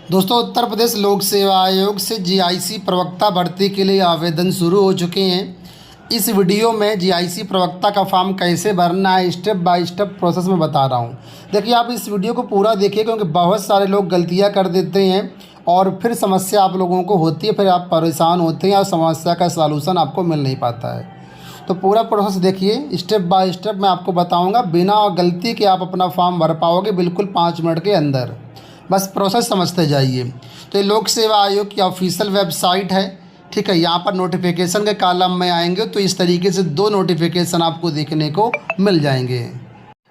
दोस्तों, उत्तर प्रदेश लोक सेवा आयोग से जीआईसी प्रवक्ता भर्ती के लिए आवेदन शुरू हो चुके हैं। इस वीडियो में जीआईसी प्रवक्ता का फॉर्म कैसे भरना है स्टेप बाय स्टेप प्रोसेस में बता रहा हूं। देखिए, आप इस वीडियो को पूरा देखिए क्योंकि बहुत सारे लोग गलतियां कर देते हैं और फिर समस्या आप लोगों को होती है, फिर आप परेशान होते हैं और समस्या का सॉल्यूशन आपको मिल नहीं पाता है। तो पूरा प्रोसेस देखिए, स्टेप बाय स्टेप मैं आपको बताऊँगा। बिना गलती के आप अपना फॉर्म भर पाओगे बिल्कुल 5 मिनट के अंदर। बस प्रोसेस समझते जाइए। तो ये लोक सेवा आयोग की ऑफिशियल वेबसाइट है, ठीक है। यहाँ पर नोटिफिकेशन के कॉलम में आएंगे तो इस तरीके से 2 नोटिफिकेशन आपको देखने को मिल जाएंगे।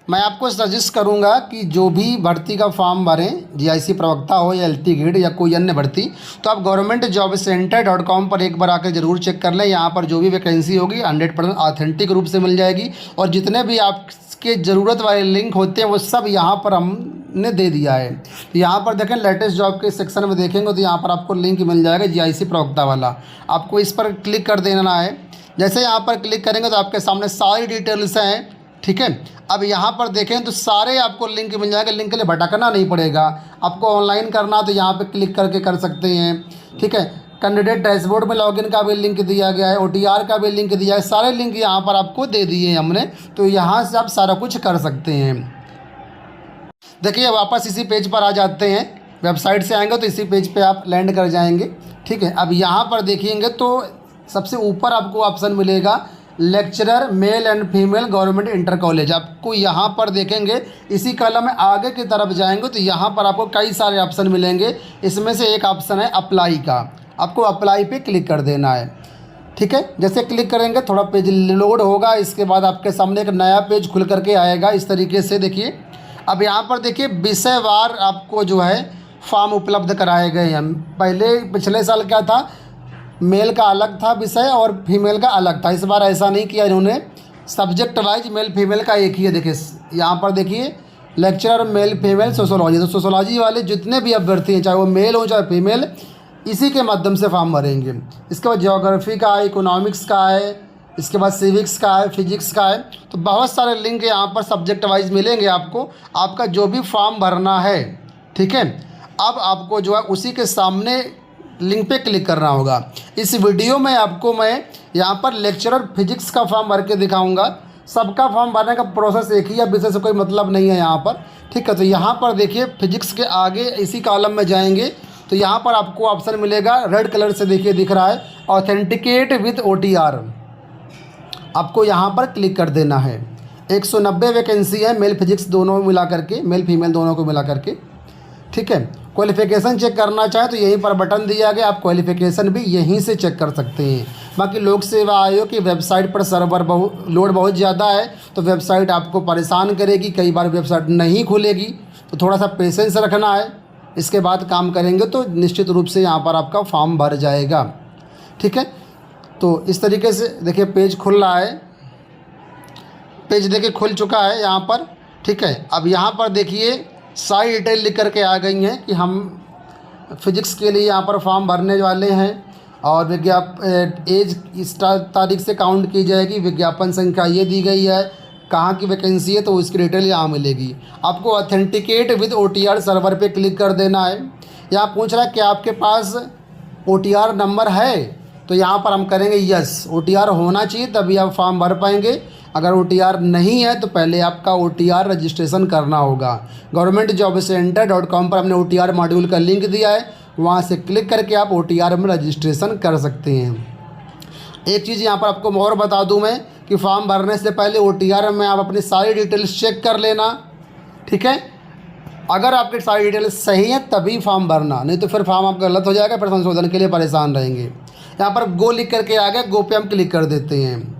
मैं आपको सजेस्ट करूँगा कि जो भी भर्ती का फॉर्म भरें, जीआईसी प्रवक्ता हो या एलटी ग्रेड या कोई अन्य भर्ती, तो आप governmentjobcenter.com पर एक बार आकर ज़रूर चेक कर लें। यहाँ पर जो भी वैकेंसी होगी 100% ऑथेंटिक रूप से मिल जाएगी और जितने भी आपके ज़रूरत वाले लिंक होते हैं वो सब यहाँ पर हमने दे दिया है। तो यहाँ पर देखें, लेटेस्ट जॉब के सेक्शन में देखेंगे तो यहाँ पर आपको लिंक मिल जाएगा जीआईसी प्रवक्ता वाला। आपको इस पर क्लिक कर देना है। जैसे यहाँ पर क्लिक करेंगे तो आपके सामने सारी डिटेल्स हैं, ठीक है। अब यहाँ पर देखें तो सारे आपको लिंक मिल जाएंगे। लिंक के लिए भटकना नहीं पड़ेगा। आपको ऑनलाइन करना तो यहाँ पे क्लिक करके कर सकते हैं, ठीक है। कैंडिडेट डैशबोर्ड में लॉगिन का भी लिंक दिया गया है, ओटीआर का भी लिंक दिया है। सारे लिंक यहाँ पर आपको दे दिए हैं हमने, तो यहाँ से आप सारा कुछ कर सकते हैं। देखिए, वापस इसी पेज पर आ जाते हैं। वेबसाइट से आएंगे तो इसी पेज पे आप लैंड कर जाएंगे, ठीक है। अब यहाँ पर देखेंगे तो सबसे ऊपर आपको ऑप्शन मिलेगा lecturer male and female government inter college. आपको यहाँ पर देखेंगे, इसी कॉलम में आगे की तरफ जाएंगे तो यहाँ पर आपको कई सारे ऑप्शन मिलेंगे। इसमें से एक ऑप्शन है अप्लाई का। आपको अप्लाई पे क्लिक कर देना है, ठीक है। जैसे क्लिक करेंगे थोड़ा पेज लोड होगा, इसके बाद आपके सामने एक नया पेज खुल करके आएगा इस तरीके से। देखिए, अब यहाँ पर देखिए विषयवार आपको जो है फॉर्म उपलब्ध कराए गए हैं। पिछले साल क्या था, मेल का अलग था विषय और फीमेल का अलग था। इस बार ऐसा नहीं किया इन्होंने, सब्जेक्ट वाइज मेल फीमेल का एक ही है। देखिए यहाँ पर देखिए लेक्चरर मेल फीमेल सोशोलॉजी, तो सोशोलॉजी वाले जितने भी अभ्यर्थी हैं, चाहे वो मेल हो चाहे फीमेल, इसी के माध्यम से फॉर्म भरेंगे। इसके बाद ज्योग्राफी का है, इकोनॉमिक्स का है, इसके बाद सिविक्स का है, फिजिक्स का है। तो बहुत सारे लिंक यहाँ पर सब्जेक्ट वाइज मिलेंगे आपको, आपका जो भी फॉर्म भरना है, ठीक है। अब आपको जो है उसी के सामने लिंक पे क्लिक करना होगा। इस वीडियो में आपको मैं यहाँ पर लेक्चरर फिजिक्स का फॉर्म भर के दिखाऊंगा। सबका फॉर्म भरने का प्रोसेस एक ही है, विषय से कोई मतलब नहीं है यहाँ पर, ठीक है। तो यहाँ पर देखिए फिजिक्स के आगे इसी कॉलम में जाएंगे तो यहाँ पर आपको ऑप्शन मिलेगा रेड कलर से, देखिए दिख रहा है ऑथेंटिकेट विद ओटीआर। आपको यहाँ पर क्लिक कर देना है। 190 वैकेंसी है, मेल फिजिक्स दोनों मिला करके, मेल फीमेल दोनों को मिला करके, ठीक है। क्वालिफ़िकेशन चेक करना चाहे तो यहीं पर बटन दिया गया, आप क्वालिफ़िकेशन भी यहीं से चेक कर सकते हैं। बाकी लोक सेवा आयोग की वेबसाइट पर सर्वर लोड बहुत ज़्यादा है तो वेबसाइट आपको परेशान करेगी, कई बार वेबसाइट नहीं खुलेगी, तो थोड़ा सा पेशेंस रखना है। इसके बाद काम करेंगे तो निश्चित रूप से यहाँ पर आपका फॉर्म भर जाएगा, ठीक है। तो इस तरीके से देखिए पेज खुल रहा है, पेज देखिए खुल चुका है यहाँ पर, ठीक है। अब यहाँ पर देखिए सारी डिटेल लिख करके आ गई हैं कि हम फिजिक्स के लिए यहाँ पर फॉर्म भरने वाले हैं और एज इस तारीख से काउंट की जाएगी, विज्ञापन संख्या ये दी गई है, कहाँ की वैकेंसी है तो उसकी डिटेल यहाँ मिलेगी। आपको ऑथेंटिकेट विद ओटीआर सर्वर पे क्लिक कर देना है। यहाँ पूछ रहा है कि आपके पास ओटीआर नंबर है, तो यहाँ पर हम करेंगे यस, ओटीआर होना चाहिए तभी आप फॉर्म भर पाएंगे। अगर ओटीआर नहीं है तो पहले आपका ओटीआर रजिस्ट्रेशन करना होगा। governmentjobcenter.com पर हमने ओटीआर मॉड्यूल का लिंक दिया है, वहाँ से क्लिक करके आप ओटीआर में रजिस्ट्रेशन कर सकते हैं। एक चीज़ यहाँ पर आपको और बता दूँ मैं कि फॉर्म भरने से पहले ओटीआर में आप अपनी सारी डिटेल्स चेक कर लेना, ठीक है। अगर आपकी सारी डिटेल्स सही हैं तभी फॉर्म भरना, नहीं तो फिर फॉर्म आपका गलत हो जाएगा, फिर संशोधन के लिए परेशान रहेंगे। यहाँ पर गो लिख करके आ गया, गो पे हम क्लिक कर देते हैं।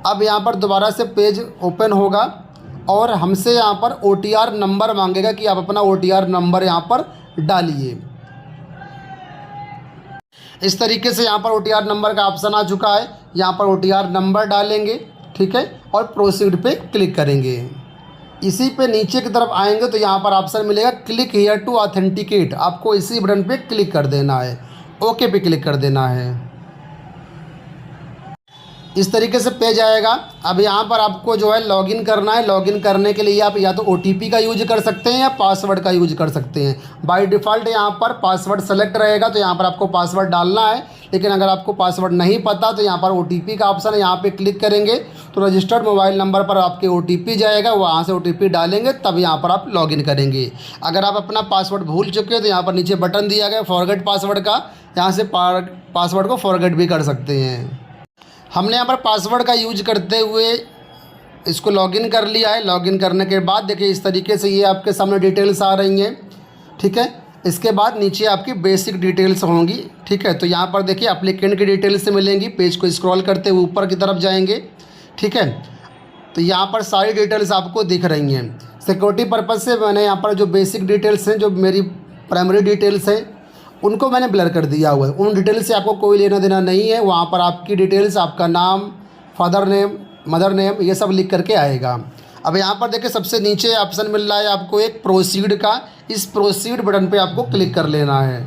अब यहाँ पर दोबारा से पेज ओपन होगा और हमसे यहाँ पर ओटीआर नंबर मांगेगा कि आप अपना ओटीआर नंबर यहाँ पर डालिए। इस तरीके से यहाँ पर ओटीआर नंबर का ऑप्शन आ चुका है, यहाँ पर ओटीआर नंबर डालेंगे, ठीक है, और प्रोसीड पे क्लिक करेंगे। इसी पे नीचे की तरफ आएंगे तो यहाँ पर ऑप्शन मिलेगा क्लिक हियर टू ऑथेंटिकेट। आपको इसी बटन पे क्लिक कर देना है, ओके पे क्लिक कर देना है। इस तरीके से पेज आएगा। अब यहाँ पर आपको जो है लॉगिन करना है। लॉगिन करने के लिए आप या तो OTP का यूज कर सकते हैं या पासवर्ड का यूज कर सकते हैं। बाय डिफ़ॉल्ट यहाँ पर पासवर्ड सेलेक्ट रहेगा, तो यहाँ पर आपको पासवर्ड डालना है। लेकिन अगर आपको पासवर्ड नहीं पता तो यहाँ पर OTP का ऑप्शन है, यहाँ पे क्लिक करेंगे तो रजिस्टर्ड मोबाइल नंबर पर आपके OTP जाएगा, वहाँ से OTP डालेंगे तब यहाँ पर आप लॉगिन करेंगे। अगर आप अपना पासवर्ड भूल चुके हैं तो यहाँ पर नीचे बटन दिया गया फॉरगेट पासवर्ड का, यहाँ से पासवर्ड को फॉरगेट भी कर सकते हैं। हमने यहाँ पर पासवर्ड का यूज करते हुए इसको लॉगिन कर लिया है। लॉगिन करने के बाद देखिए इस तरीके से ये आपके सामने डिटेल्स आ रही हैं, ठीक है। इसके बाद नीचे आपकी बेसिक डिटेल्स होंगी, ठीक है। तो यहाँ पर देखिए एप्लीकेंट की डिटेल्स मिलेंगी। पेज को स्क्रॉल करते हुए ऊपर की तरफ जाएंगे, ठीक है। तो यहाँ पर सारी डिटेल्स आपको दिख रही हैं। सिक्योरिटी पर्पज़ से मैंने यहाँ पर जो बेसिक डिटेल्स हैं, जो मेरी प्राइमरी डिटेल्स हैं, उनको मैंने ब्लर कर दिया हुआ है। उन डिटेल्स से आपको कोई लेना देना नहीं है। वहाँ पर आपकी डिटेल्स, आपका नाम, फादर नेम, मदर नेम, ये सब लिख करके आएगा। अब यहाँ पर देखिए सबसे नीचे ऑप्शन मिल रहा है आपको एक प्रोसीड का। इस प्रोसीड बटन पे आपको क्लिक कर लेना है।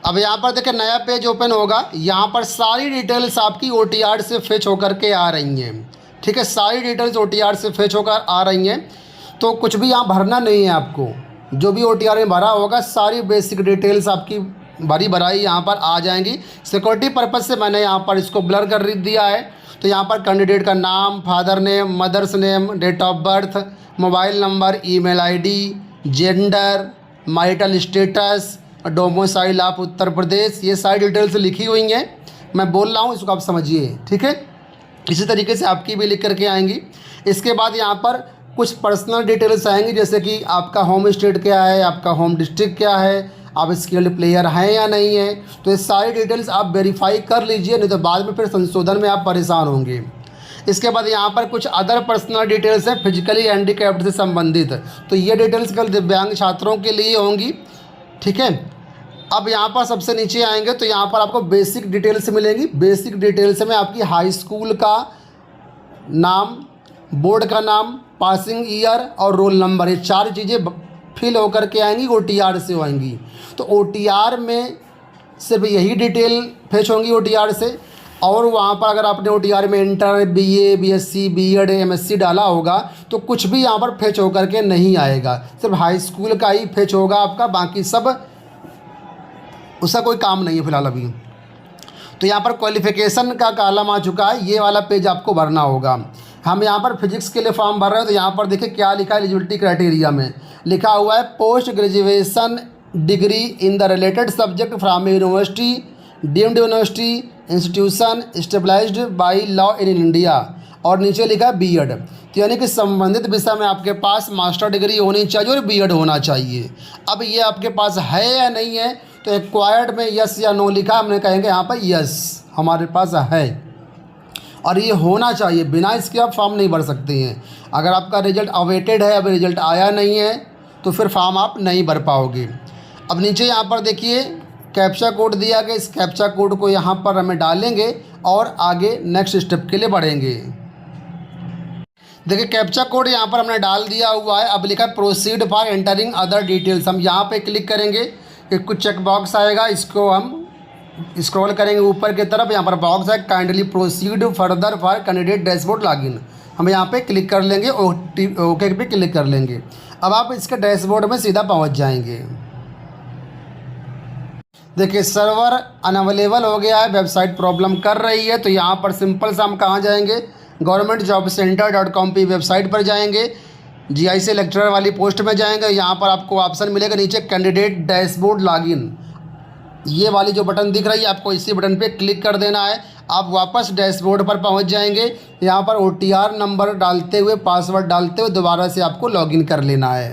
अब यहाँ पर देखिए नया पेज ओपन होगा। यहाँ पर सारी डिटेल्स आपकी OTR से फेच होकर के आ रही हैं, ठीक है। सारी डिटेल्स OTR से फेच होकर आ रही हैं, तो कुछ भी यहाँ भरना नहीं है आपको। जो भी OTR में भरा होगा सारी बेसिक डिटेल्स आपकी भरी भराई यहाँ पर आ जाएंगी। सिक्योरिटी पर्पज़ से मैंने यहाँ पर इसको ब्लर कर दिया है। तो यहाँ पर कैंडिडेट का नाम, father name, mother's name, date of birth, mobile number, email ID, gender, marital status, domicile of Uttar Pradesh, ये सारी डिटेल्स लिखी हुई हैं। मैं बोल रहा हूँ, इसको आप समझिए, ठीक है। इसी तरीके से आपकी भी लिख करके आएंगी। इसके बाद यहाँ पर कुछ पर्सनल डिटेल्स आएंगी, जैसे कि आपका होम स्टेट क्या है, आपका होम डिस्ट्रिक्ट क्या है, आप स्किल्ड प्लेयर हैं या नहीं है। तो ये सारी डिटेल्स आप वेरीफाई कर लीजिए, नहीं तो बाद में फिर संशोधन में आप परेशान होंगे। इसके बाद यहाँ पर कुछ अदर पर्सनल डिटेल्स हैं फिजिकली हैंडीकैप्ड से संबंधित। तो ये डिटेल्स केवल दिव्यांग छात्रों के लिए होंगी, ठीक है। अब यहाँ पर सबसे नीचे आएंगे तो यहाँ पर आपको बेसिक डिटेल्स मिलेंगी। बेसिक डिटेल्स में आपकी हाई स्कूल का नाम, बोर्ड का नाम, पासिंग ईयर और रोल नंबर, ये 4 चीज़ें फिल होकर के आएंगी, OTR से आएंगी। तो OTR में सिर्फ यही डिटेल फेच होंगी OTR से। और वहाँ पर अगर आपने OTR में inter, BA, BSc, B.Ed, MSc डाला होगा तो कुछ भी यहाँ पर फेच होकर के नहीं आएगा। सिर्फ हाई स्कूल का ही फेच होगा आपका, बाकी सब उसका कोई काम नहीं है फ़िलहाल अभी। तो यहाँ पर क्वालिफ़िकेशन का कॉलम आ चुका है, ये वाला पेज आपको भरना होगा। हम यहाँ पर फिजिक्स के लिए फॉर्म भर रहे हैं, तो यहाँ पर देखिए क्या लिखा है। एलिजिबिलिटी क्राइटेरिया में लिखा हुआ है post graduation degree in the related subject from university, deemed university, institution established by law in India, और नीचे लिखा है B.Ed। तो यानी कि संबंधित विषय में आपके पास मास्टर डिग्री होनी चाहिए और B.Ed होना चाहिए। अब ये आपके पास है या नहीं है, तो एक्वायर्ड में यस या नो लिखा, हमने कहेंगे यहाँ पर यस हमारे पास है, और ये होना चाहिए। बिना इसके आप फॉर्म नहीं भर सकते हैं। अगर आपका रिजल्ट अवेटेड है, अभी रिजल्ट आया नहीं है, तो फिर फॉर्म आप नहीं भर पाओगे। अब नीचे यहाँ पर देखिए कैप्चा कोड दिया गया। इस कैप्चा कोड को यहाँ पर हमें डालेंगे और आगे नेक्स्ट स्टेप के लिए बढ़ेंगे। देखिए कैप्चा कोड यहाँ पर हमने डाल दिया हुआ है। अब लिखा है proceed for entering other details. हम यहाँ पे क्लिक करेंगे कि कुछ चेक बॉक्स आएगा, इसको हम स्क्रॉल करेंगे ऊपर की तरफ। यहाँ पर बॉक्स है kindly proceed further for candidate dashboard login, हम यहाँ पे क्लिक कर लेंगे, ओके पे क्लिक कर लेंगे। अब आप इसके डैशबोर्ड में सीधा पहुँच जाएंगे। देखिए सर्वर अनअवेलेबल हो गया है, वेबसाइट प्रॉब्लम कर रही है। तो यहाँ पर सिंपल सा हम कहाँ जाएंगे, governmentjobcenter.com पे वेबसाइट पर जाएंगे, GIC लेक्चरर वाली पोस्ट में जाएंगे। यहाँ पर आपको ऑप्शन मिलेगा नीचे कैंडिडेट डैशबोर्ड लॉगिन, ये वाली जो बटन दिख रही है आपको इसी बटन पे क्लिक कर देना है। आप वापस डैशबोर्ड पर पहुँच जाएंगे। यहाँ पर OTR नंबर डालते हुए, पासवर्ड डालते हुए दोबारा से आपको लॉगिन कर लेना है।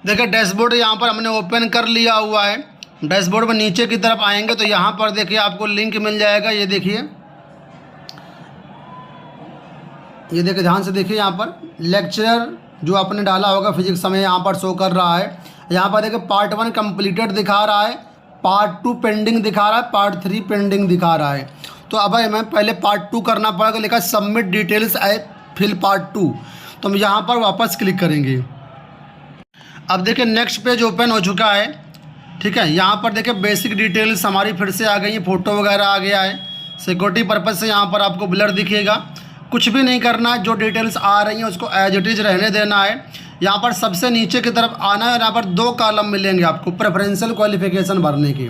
देखिए डैशबोर्ड यहाँ पर हमने ओपन कर लिया हुआ है। डैशबोर्ड में नीचे की तरफ आएंगे तो यहाँ पर देखिए आपको लिंक मिल जाएगा। ये देखिए, ये देखिए ध्यान से देखिए, यहाँ पर लेक्चर जो आपने डाला होगा फिजिक्स समय यहाँ पर शो कर रहा है। यहाँ पर देखिए पार्ट 1 कंप्लीटेड दिखा रहा है, पार्ट 2 पेंडिंग दिखा रहा है, पार्ट 3 पेंडिंग दिखा रहा है। तो अब हमें पहले पार्ट 2 करना पड़ेगा। लिखा submit details app fill part 2, तो हम यहाँ पर वापस क्लिक करेंगे। अब देखिए नेक्स्ट पेज ओपन हो चुका है, ठीक है। यहाँ पर देखिए बेसिक डिटेल्स हमारी फिर से आ गई हैं, फ़ोटो वगैरह आ गया है, सिक्योरिटी पर्पज़ से यहाँ पर आपको ब्लर दिखेगा। कुछ भी नहीं करना है, जो डिटेल्स आ रही हैं उसको एज इट इज़ रहने देना है। यहाँ पर सबसे नीचे की तरफ आना है, यहाँ पर 2 कॉलम मिलेंगे आपको प्रेफरेंशियल क्वालिफिकेशन भरने की।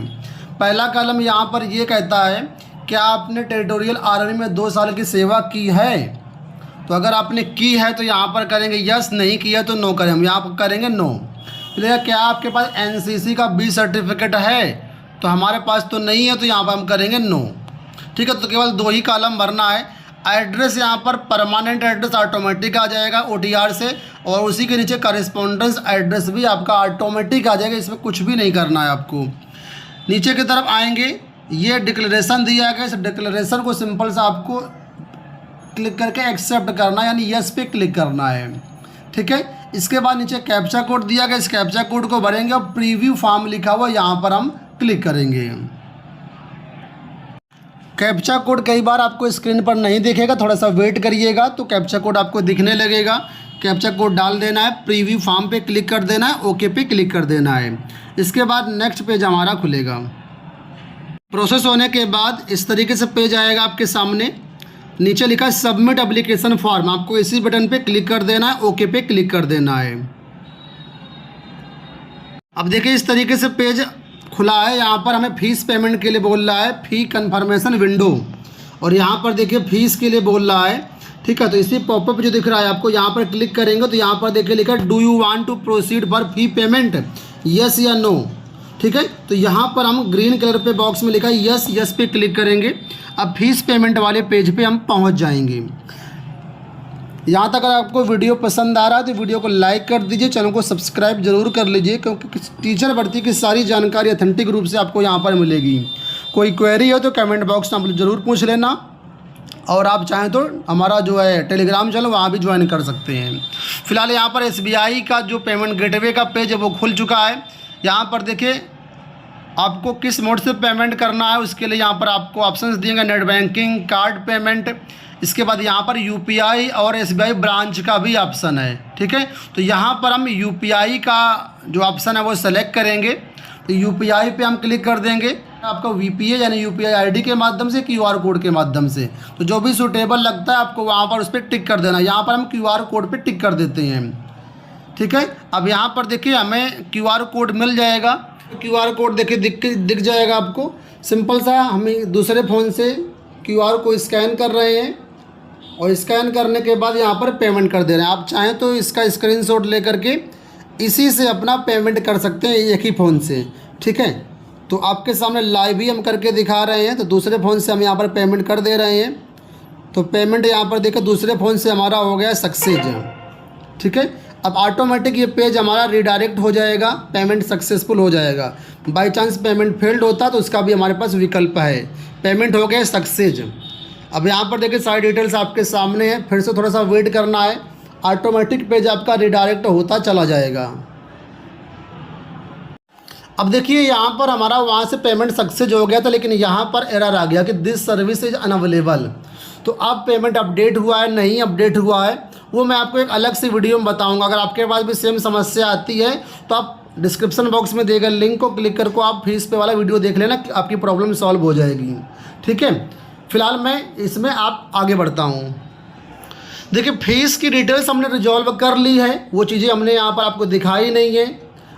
पहला कॉलम यहाँ पर ये कहता है क्या आपने टेरिटोरियल आर्मी में 2 साल की सेवा की है। तो अगर आपने की है तो यहाँ पर करेंगे यस, नहीं किया तो नो करें, हम यहाँ पर करेंगे नो। फिर क्या आपके पास एनसीसी का बी सर्टिफिकेट है, तो हमारे पास तो नहीं है, तो यहाँ पर हम करेंगे नो। ठीक है, तो केवल 2 ही कॉलम भरना है। एड्रेस यहाँ पर परमानेंट एड्रेस ऑटोमेटिक आ जाएगा OTR से, और उसी के नीचे करेस्पॉन्डेंस एड्रेस भी आपका ऑटोमेटिक आ जाएगा, इसमें कुछ भी नहीं करना है आपको। नीचे की तरफ आएंगे, ये डिक्लेरेशन दिया गया, इस डिक्लेरेशन को सिंपल सा आपको क्लिक करके एक्सेप्ट करना है, यानी यस पे क्लिक करना है। ठीक है, इसके बाद नीचे कैप्चा कोड दिया गया, इस कैप्चा कोड को भरेंगे और प्रीव्यू फॉर्म लिखा हुआ यहाँ पर हम क्लिक करेंगे। कैप्चा कोड कई बार आपको स्क्रीन पर नहीं दिखेगा, थोड़ा सा वेट करिएगा तो कैप्चा कोड आपको दिखने लगेगा। कैप्चा कोड डाल देना है, प्रीव्यू फॉर्म पे क्लिक कर देना है, ओके पे क्लिक कर देना है। इसके बाद नेक्स्ट पेज हमारा खुलेगा। प्रोसेस होने के बाद इस तरीके से पेज आएगा आपके सामने। नीचे लिखा है सबमिट एप्लीकेशन फॉर्म, आपको इसी बटन पे क्लिक कर देना है, ओके पे क्लिक कर देना है। अब देखिए इस तरीके से पेज खुला है। यहाँ पर हमें फ़ीस पेमेंट के लिए बोल रहा है, फ़ी कन्फर्मेशन विंडो, और यहाँ पर देखिए फ़ीस के लिए बोल रहा है। ठीक है, तो इसी पॉपअप जो दिख रहा है आपको, यहाँ पर क्लिक करेंगे तो यहाँ पर देखिए लिखा है do you want to proceed for fee payment, yes या नो। ठीक है, तो यहाँ पर हम ग्रीन कलर पे बॉक्स में लिखा है यस, यस पे क्लिक करेंगे। अब फीस पेमेंट वाले पेज पे हम पहुँच जाएंगे। यहाँ तक अगर आपको वीडियो पसंद आ रहा है तो वीडियो को लाइक कर दीजिए, चैनल को सब्सक्राइब जरूर कर लीजिए, क्योंकि टीचर भर्ती की सारी जानकारी ऑथेंटिक रूप से आपको यहाँ पर मिलेगी। कोई क्वेरी हो तो कमेंट बॉक्स में आप ज़रूर पूछ लेना, और आप चाहें तो हमारा जो है टेलीग्राम चैनल वहाँ भी ज्वाइन कर सकते हैं। फिलहाल यहाँ पर SBI का जो पेमेंट गेटवे का पेज है वो खुल चुका है। यहाँ पर देखिए आपको किस मोड से पेमेंट करना है, उसके लिए यहाँ पर आपको ऑप्शंस दिए गए, नेट बैंकिंग, कार्ड पेमेंट। इसके बाद यहाँ पर UPI और SBI ब्रांच का भी ऑप्शन है। ठीक है, तो यहाँ पर हम UPI का जो ऑप्शन है वो सेलेक्ट करेंगे, तो UPI पे हम क्लिक कर देंगे। आपको VPA यानी UPI ID के माध्यम से, QR कोड के माध्यम से, तो जो भी सूटेबल लगता है आपको वहाँ पर उस पर टिक कर देना। यहाँ पर हम QR कोड पे टिक कर देते हैं। ठीक है, अब यहाँ पर देखिए हमें QR कोड मिल जाएगा। QR कोड देखिए दिख जाएगा आपको। सिंपल सा हमें दूसरे फ़ोन से QR को स्कैन कर रहे हैं, और स्कैन करने के बाद यहाँ पर पेमेंट कर दे रहे हैं। आप चाहें तो इसका स्क्रीनशॉट लेकर के इसी से अपना पेमेंट कर सकते हैं, एक ही फ़ोन से। ठीक है, तो आपके सामने लाइव ही हम करके दिखा रहे हैं। तो दूसरे फ़ोन से हम यहाँ पर पेमेंट कर दे रहे हैं, तो पेमेंट यहाँ पर देखिए दूसरे फ़ोन से हमारा हो गया सक्सेस। ठीक है, अब ऑटोमेटिक ये पेज हमारा रिडायरेक्ट हो जाएगा, पेमेंट सक्सेसफुल हो जाएगा। बाई चांस पेमेंट फेल्ड होता तो उसका भी हमारे पास विकल्प है। पेमेंट हो गया सक्सेस। अब यहाँ पर देखिए सारी डिटेल्स आपके सामने है, फिर से थोड़ा सा वेट करना है, ऑटोमेटिक पेज आपका रिडायरेक्ट होता चला जाएगा। अब देखिए यहाँ पर हमारा वहाँ से पेमेंट सक्सेस हो गया था, लेकिन यहाँ पर एरर आ गया कि दिस सर्विस इज़ अनअवेलेबल। तो अब पेमेंट अपडेट हुआ है नहीं अपडेट हुआ है वो मैं आपको एक अलग से वीडियो में बताऊंगा। अगर आपके पास भी सेम समस्या आती है तो आप डिस्क्रिप्शन बॉक्स में दिए गए लिंक को क्लिक करके आप फीस पे वाला वीडियो देख लेना, आपकी प्रॉब्लम सॉल्व हो जाएगी। ठीक है, फिलहाल मैं इसमें आप आगे बढ़ता हूँ। देखिए फीस की डिटेल्स हमने रिजॉल्व कर ली है, वो चीज़ें हमने यहाँ पर आपको दिखाई नहीं है।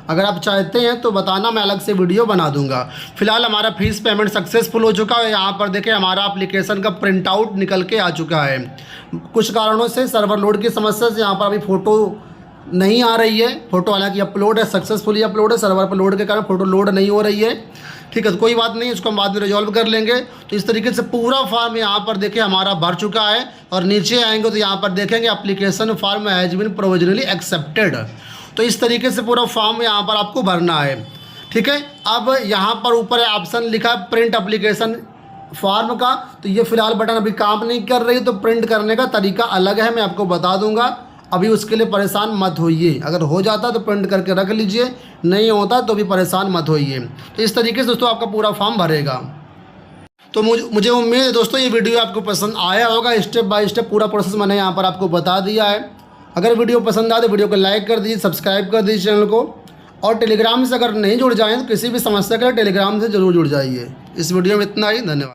अगर आप चाहते हैं तो बताना, मैं अलग से वीडियो बना दूंगा। फिलहाल हमारा फीस पेमेंट सक्सेसफुल हो चुका है। यहाँ पर देखिए हमारा एप्लीकेशन का प्रिंट आउट निकल के आ चुका है। कुछ कारणों से सर्वर लोड की समस्या से यहाँ पर अभी फ़ोटो नहीं आ रही है। फ़ोटो हालांकि अपलोड है, सक्सेसफुली अपलोड है, सर्वर पर लोड के कारण फ़ोटो लोड नहीं हो रही है। ठीक है, तो कोई बात नहीं, इसको हम बाद में रिजॉल्व कर लेंगे। तो इस तरीके से पूरा फॉर्म यहाँ पर देखिए हमारा भर चुका है, और नीचे आएंगे तो यहाँ पर देखेंगे application form has been provisionally accepted. तो इस तरीके से पूरा फॉर्म यहाँ पर आपको भरना है। ठीक है, अब यहाँ पर ऊपर ऑप्शन लिखा है प्रिंट एप्लीकेशन फॉर्म का, तो ये फिलहाल बटन अभी काम नहीं कर रही, तो प्रिंट करने का तरीका अलग है, मैं आपको बता दूंगा। अभी उसके लिए परेशान मत होइए, अगर हो जाता तो प्रिंट करके रख लीजिए, नहीं होता तो भी परेशान मत होइए। तो इस तरीके से दोस्तों आपका पूरा फॉर्म भरेगा। तो मुझे उम्मीद है दोस्तों ये वीडियो आपको पसंद आया होगा। स्टेप बाय स्टेप पूरा प्रोसेस मैंने यहाँ पर आपको बता दिया है। अगर वीडियो पसंद आए तो वीडियो को लाइक कर दीजिए, सब्सक्राइब कर दीजिए चैनल को, और टेलीग्राम से अगर नहीं जुड़ जाएँ तो किसी भी समस्या के लिए टेलीग्राम से ज़रूर जुड़ जाइए। इस वीडियो में इतना ही, धन्यवाद।